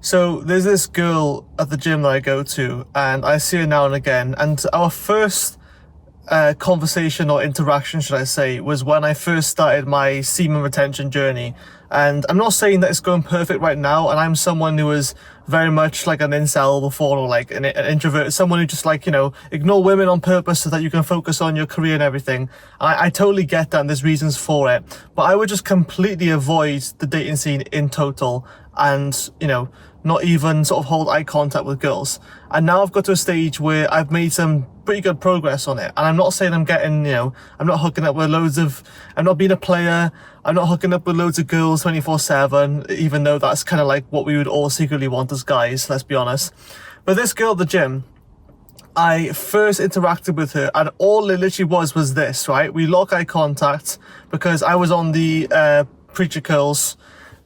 So there's this girl at the gym that I go to, and I see her now and again. And our first conversation or interaction, should I say, was when I first started my semen retention journey. And I'm not saying that it's going perfect right now, and I'm someone who was very much like an incel before, or like an introvert, someone who just like, ignore women on purpose so that you can focus on your career and everything. I totally get that, and there's reasons for it, but I would just completely avoid the dating scene in total, and not even sort of hold eye contact with girls. And now I've got to a stage where I've made some pretty good progress on it. And I'm not saying I'm getting, I'm not hooking up with I'm not being a player. I'm not hooking up with loads of girls 24/7, even though that's kind of like what we would all secretly want as guys, let's be honest. But this girl at the gym, I first interacted with her, and all it literally was this, right? We lock eye contact because I was on the preacher curls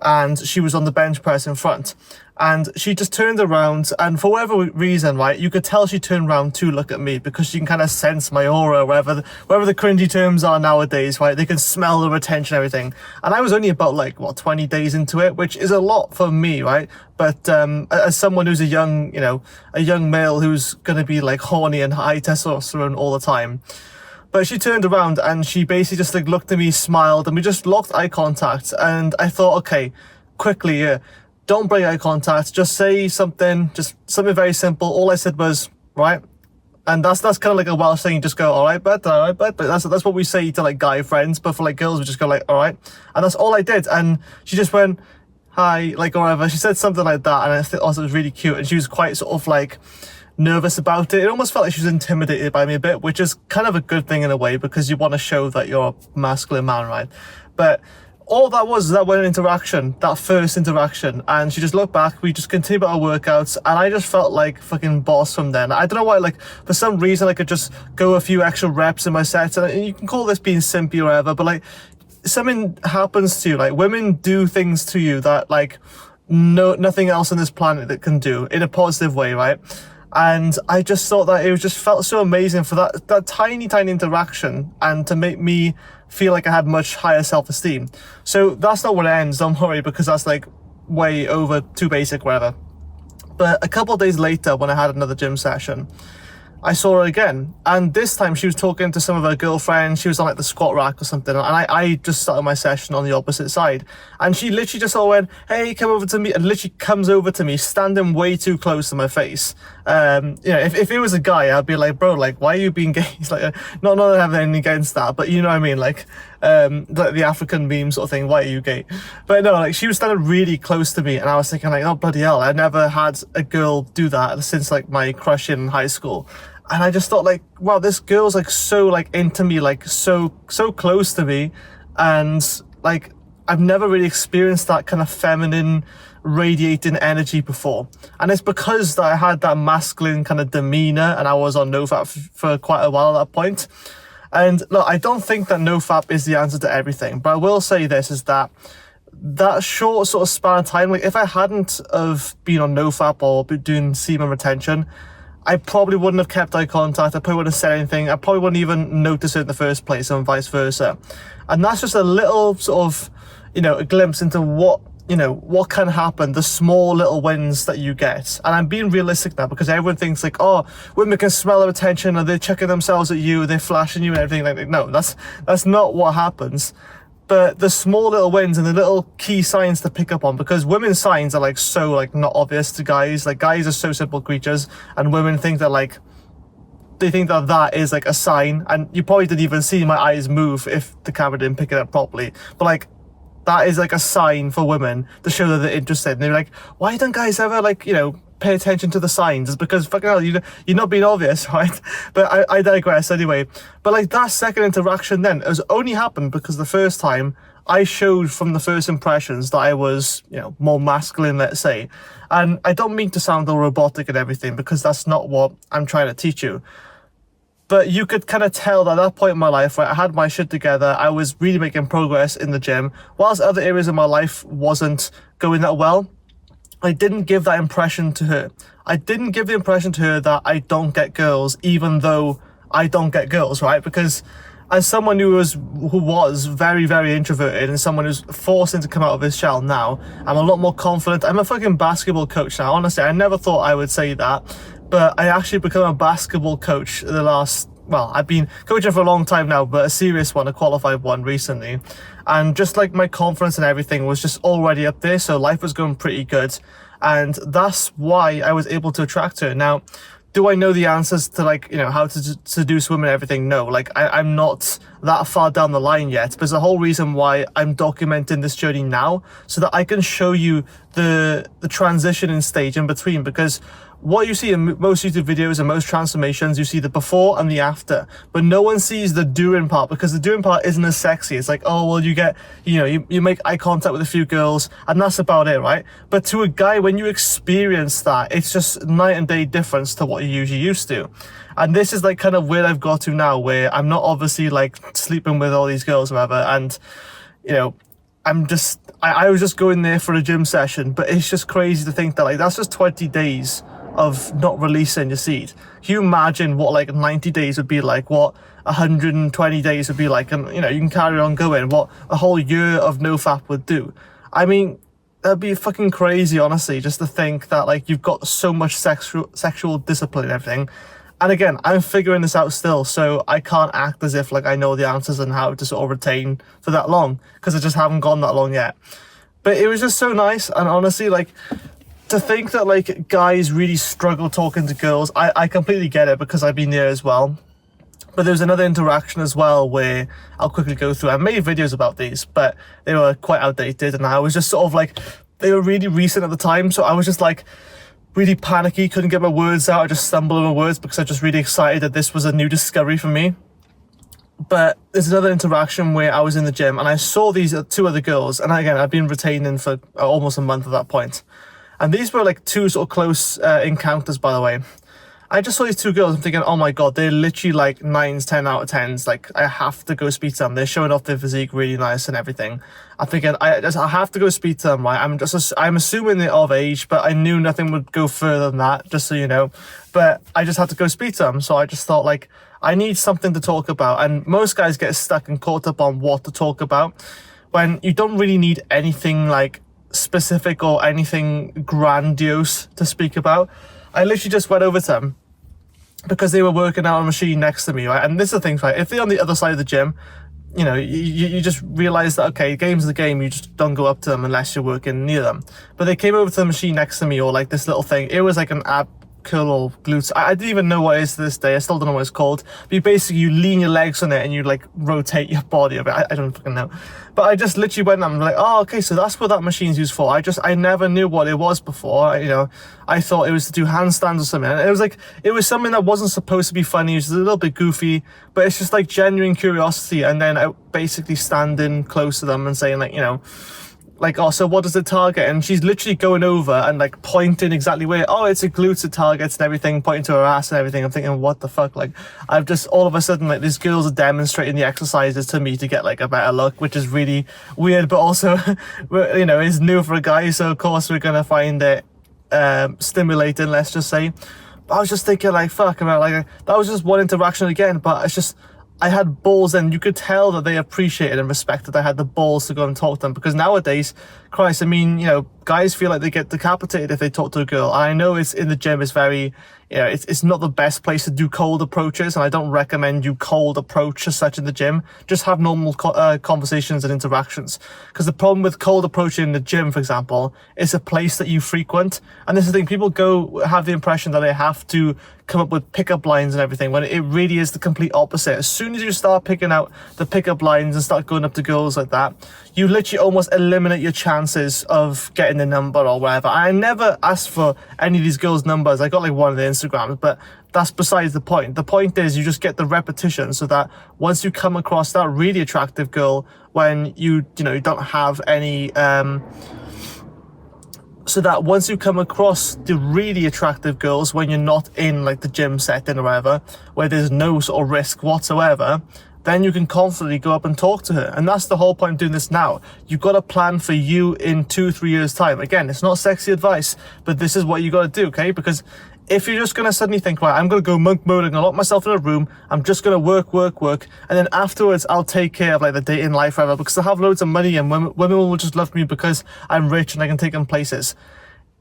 and she was on the bench press in front. And she just turned around, and for whatever reason, right, you could tell she turned around to look at me because she can kind of sense my aura, whatever the cringy terms are nowadays, right? They can smell the retention, everything. And I was only about 20 days into it, which is a lot for me, right? But as someone who's a young male who's gonna be like horny and high testosterone all the time. But she turned around and she basically just looked at me, smiled, and we just locked eye contact. And I thought, okay, quickly, don't break eye contact. Just say something, just something very simple. All I said was, right? And that's kind of like a Welsh thing. You just go, all right, bud. But that's what we say to guy friends. But for girls, we just go all right. And that's all I did. And she just went, hi, or whatever. She said something like that. And I thought also it was really cute. And she was quite sort of nervous about it. It almost felt like she was intimidated by me a bit, which is kind of a good thing in a way, because you want to show that you're a masculine man, right? But all that was that one interaction, that first interaction, and she just looked back. We just continued our workouts, and I just felt like fucking boss from then. I don't know why, for some reason I could just go a few extra reps in my sets, and you can call this being simpy or whatever, but something happens to you. Women do things to you that nothing else on this planet that can do, in a positive way, right? And I just thought that it just felt so amazing for that tiny interaction, and to make me feel like I had much higher self-esteem. So that's not where it ends, don't worry, because that's way over too basic, whatever. But a couple of days later, when I had another gym session, I saw her again, and this time she was talking to some of her girlfriends. She was on the squat rack or something, and I just started my session on the opposite side, and she literally just all went, hey, come over to me, and literally comes over to me, standing way too close to my face. If it was a guy, I'd be like, bro, why are you being gay? He's not that I have anything against that, but you know what I mean, the African meme sort of thing, why are you gay? But no, she was standing really close to me, and I was thinking oh bloody hell, I never had a girl do that since my crush in high school. And I just thought wow, this girl's so into me, so close to me, and I've never really experienced that kind of feminine radiating energy before. And it's because that I had that masculine kind of demeanor, and I was on NoFap for quite a while at that point. And look, I don't think that NoFap is the answer to everything, but I will say this, is that short sort of span of time, if I hadn't have been on NoFap or been doing semen retention, I probably wouldn't have kept eye contact. I probably wouldn't have said anything. I probably wouldn't even notice it in the first place, and vice versa. And that's just a little sort of, a glimpse into what can happen, the small little wins that you get. And I'm being realistic now, because everyone thinks oh, women can smell their attention, and they're chucking themselves at you, they're flashing you and everything. No, that's not what happens. But the small little wins and the little key signs to pick up on, because women's signs are so not obvious to guys. Guys are so simple creatures, and women think that they think that is a sign. And you probably didn't even see my eyes move if the camera didn't pick it up properly. But that is a sign for women to show that they're interested. And they're why don't guys ever pay attention to the signs? It's because fucking hell, you're not being obvious, right? But I digress anyway. But that second interaction then has only happened because the first time I showed from the first impressions that I was, more masculine, let's say. And I don't mean to sound all robotic and everything, because that's not what I'm trying to teach you. But you could kind of tell that at that point in my life, right, I had my shit together. I was really making progress in the gym, whilst other areas of my life wasn't going that well. I didn't give that impression to her. I didn't give the impression to her that I don't get girls, even though I don't get girls, right? Because as someone who was very, very introverted and someone who's forcing to come out of his shell now, I'm a lot more confident. I'm a fucking basketball coach now. Honestly, I never thought I would say that, but I actually become a basketball coach the last, well, I've been coaching for a long time now, but a serious one, a qualified one recently. And just like my confidence and everything was just already up there, so life was going pretty good. And that's why I was able to attract her. Now, do I know the answers to, like, you know, how to seduce women and everything? No, like, I'm not that far down the line yet. But there's the whole reason why I'm documenting this journey now, so that I can show you the transitioning stage in between. Because what you see in most YouTube videos and most transformations, you see the before and the after, but no one sees the doing part, because the doing part isn't as sexy. It's like, oh, well, you get, you know, you make eye contact with a few girls and that's about it, right? But to a guy, when you experience that, it's just night and day difference to what you're usually used to. And this is like kind of where I've got to now, where I'm not obviously like sleeping with all these girls or whatever. And, you know, I was just going there for a gym session, but it's just crazy to think that, like, that's just 20 days of not releasing your seed. Can you imagine what like 90 days would be like, what 120 days would be like, and you know, you can carry on going, what a whole year of nofap would do. I mean, that'd be fucking crazy, honestly, just to think that like you've got so much sexual discipline and everything. And again, I'm figuring this out still, so I can't act as if like I know the answers and how to sort of retain for that long, because I just haven't gone that long yet. But it was just so nice, and honestly, like, to think that like guys really struggle talking to girls, I completely get it, because I've been there as well. But there was another interaction as well where I'll quickly go through. I made videos about these, but they were quite outdated, and I was just sort of like, they were really recent at the time, so I was just like really panicky, couldn't get my words out. I just stumbled on my words because I was just really excited that this was a new discovery for me. But there's another interaction where I was in the gym and I saw these two other girls, and again, I've been retaining for almost a month at that point. And these were like two sort of close encounters, by the way. I just saw these two girls. I'm thinking, oh my God, they're literally like 9s, 10 out of 10s. Like, I have to go speak to them. They're showing off their physique really nice and everything. I'm thinking, I have to go speak to them, right? I'm assuming they're of age, but I knew nothing would go further than that, just so you know. But I just had to go speak to them. So I just thought, like, I need something to talk about. And most guys get stuck and caught up on what to talk about, when you don't really need anything like specific or anything grandiose to speak about. I literally just went over to them because they were working out on a machine next to me, right? And this is the thing, right? If they're on the other side of the gym, you know, you just realize that, okay, game's the game, you just don't go up to them unless you're working near them. But they came over to the machine next to me, or like this little thing. It was like an ab curl or glutes. I didn't even know what it is to this day. I still don't know what it's called. But you lean your legs on it and you like rotate your body a bit. I don't fucking know. But I just literally went and I'm like, oh, okay, so that's what that machine's used for. I never knew what it was before. You know, I thought it was to do handstands or something. And it was something that wasn't supposed to be funny. It was a little bit goofy, but it's just like genuine curiosity. And then I basically standing close to them and saying, like, you know, like, oh, so what does it target? And she's literally going over and like pointing exactly where, oh, it's a glutes it targets and everything, pointing to her ass and everything. I'm thinking, what the fuck? Like, I've just, all of a sudden, like, these girls are demonstrating the exercises to me to get like a better look, which is really weird, but also, you know, it's new for a guy. So of course we're going to find it stimulating, let's just say. But I was just thinking, like, fuck, about like, that was just one interaction again, but it's just, I had balls, and you could tell that they appreciated and respected I had the balls to go and talk to them. Because nowadays, Christ, I mean, you know, guys feel like they get decapitated if they talk to a girl. And I know it's in the gym, it's very, you know, it's not the best place to do cold approaches, and I don't recommend you cold approach as such in the gym. Just have normal conversations and interactions. Because the problem with cold approaching in the gym, for example, is a place that you frequent. And this is the thing, people have the impression that they have to come up with pickup lines and everything, when it really is the complete opposite. As soon as you start picking out the pickup lines and start going up to girls like that, you literally almost eliminate your chances of getting the number or whatever. I never asked for any of these girls' numbers. I got like one of the Instagrams, but that's besides the point. The point is you just get the repetition, so that once you come across that really attractive girl, when you don't have any so that once you come across the really attractive girls, when you're not in like the gym setting or whatever, where there's no sort of risk whatsoever, then you can confidently go up and talk to her. And that's the whole point of doing this now. You've got a plan for you in 2-3 years time. Again, it's not sexy advice, but this is what you got to do, okay? Because if you're just going to suddenly think, right, I'm going to go monk mode, I'm going to lock myself in a room, I'm just going to work, and then afterwards I'll take care of like the dating life forever because I have loads of money and women will just love me because I'm rich and I can take them places.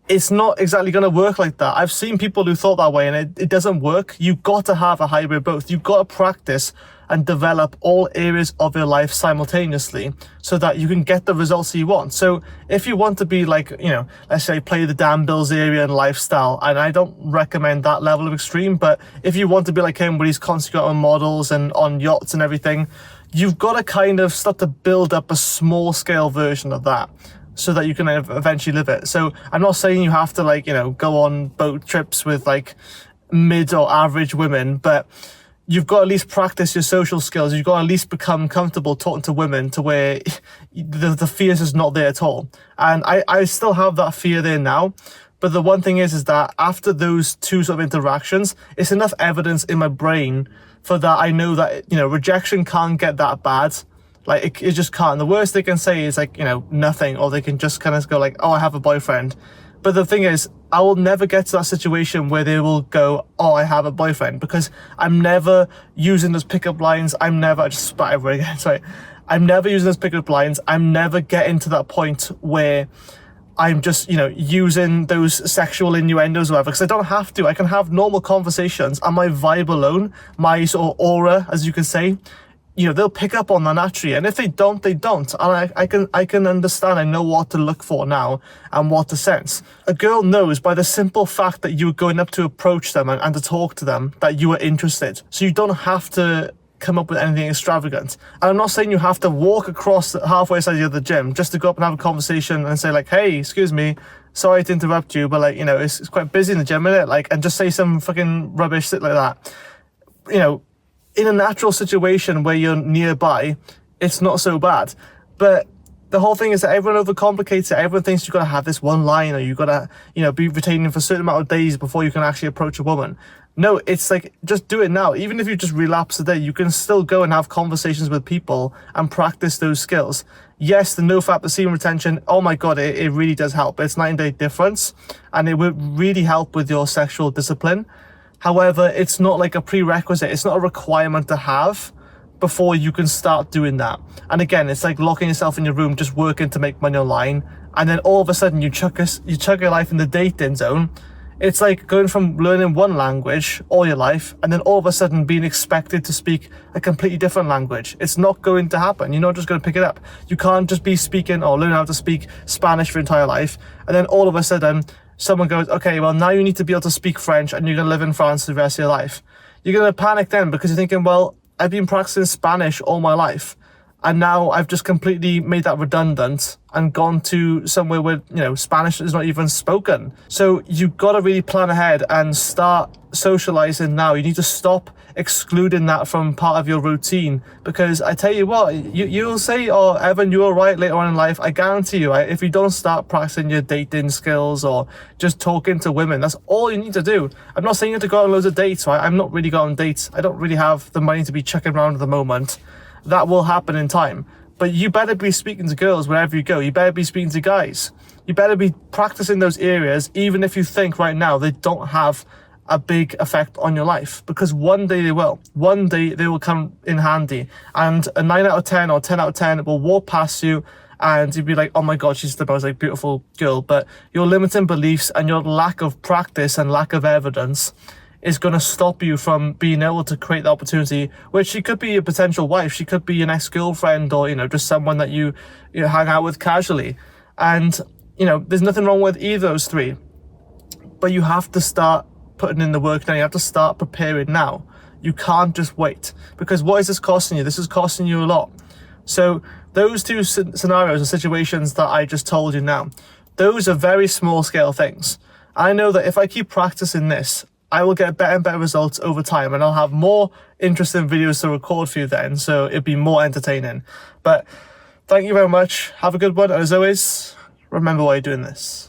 It's not exactly going to work like that. I've seen people who thought that way and it doesn't work. You've got to have a hybrid of both. You've got to practice and develop all areas of your life simultaneously so that you can get the results you want. So if you want to be like, you know, let's say play the Dan Bilzerian lifestyle, and I don't recommend that level of extreme, but if you want to be like him where he's constantly on models and on yachts and everything, you've got to kind of start to build up a small scale version of that, so that you can eventually live it. So I'm not saying you have to like, you know, go on boat trips with like mid or average women, but you've got to at least practice your social skills. You've got to at least become comfortable talking to women to where the fear is not there at all. And I still have that fear there now. But the one thing is that after those two sort of interactions, it's enough evidence in my brain for that I know that, you know, rejection can't get that bad. Like, it just can't. The worst they can say is, like, you know, nothing. Or they can just kind of go like, oh, I have a boyfriend. But the thing is, I will never get to that situation where they will go, oh, I have a boyfriend. Because I'm never using those pickup lines. I just spat over again, sorry. I'm never using those pickup lines. I'm never getting to that point where I'm just, you know, using those sexual innuendos or whatever, because I don't have to. I can have normal conversations, and my vibe alone, my sort of aura, as you can say, you know, they'll pick up on that naturally. And if they don't, they don't. And I can understand. I know what to look for now and what to sense. A girl knows by the simple fact that you're going up to approach them and to talk to them that you are interested. So you don't have to come up with anything extravagant. And I'm not saying you have to walk across the halfway side of the gym just to go up and have a conversation and say like, hey, excuse me, sorry to interrupt you, but like, you know, it's quite busy in the gym, isn't it? Like, and just say some fucking rubbish shit like that. You know, in a natural situation where you're nearby, it's not so bad. But the whole thing is that everyone overcomplicates it. Everyone thinks you've got to have this one line, or you've got to, you know, be retaining for a certain amount of days before you can actually approach a woman. No, it's like, just do it now. Even if you just relapse a day, you can still go and have conversations with people and practice those skills. Yes, the no-fap, the semen retention, oh my God, it really does help. It's night and day difference, and it would really help with your sexual discipline. However, it's not like a prerequisite. It's not a requirement to have before you can start doing that. And again, it's like locking yourself in your room, just working to make money online. And then all of a sudden you chuck your life in the dating zone. It's like going from learning one language all your life and then all of a sudden being expected to speak a completely different language. It's not going to happen. You're not just going to pick it up. You can't just be speaking or learn how to speak Spanish for your entire life. And then all of a sudden someone goes, okay, well, now you need to be able to speak French and you're going to live in France the rest of your life. You're going to panic then because you're thinking, well, I've been practicing Spanish all my life, and now I've just completely made that redundant and gone to somewhere where, you know, Spanish is not even spoken. So you've got to really plan ahead and start socializing now. You need to stop excluding that from part of your routine, because I tell you what, you'll say, oh, Evan, you're right later on in life. I guarantee you, right, if you don't start practicing your dating skills or just talking to women, that's all you need to do. I'm not saying you have to go on loads of dates, right? I'm not really going on dates. I don't really have the money to be chucking around at the moment. That will happen in time. But you better be speaking to girls wherever you go. You better be speaking to guys. You better be practicing those areas, even if you think right now they don't have a big effect on your life, because one day they will. One day they will come in handy, and a 9 out of 10 or 10 out of 10 will walk past you and you'd be like, oh my God, she's the most like beautiful girl. But your limiting beliefs and your lack of practice and lack of evidence is going to stop you from being able to create the opportunity, which she could be your potential wife, she could be your next girlfriend, or, you know, just someone that you hang out with casually. And, you know, there's nothing wrong with either of those three, but you have to start putting in the work now. You have to start preparing now. You can't just wait, because what is this costing you? This is costing you a lot. So those two scenarios and situations that I just told you now, those are very small scale things. I know that if I keep practicing this, I will get better and better results over time, and I'll have more interesting videos to record for you then, so it'll be more entertaining. But thank you very much. Have a good one, and as always, remember why you're doing this.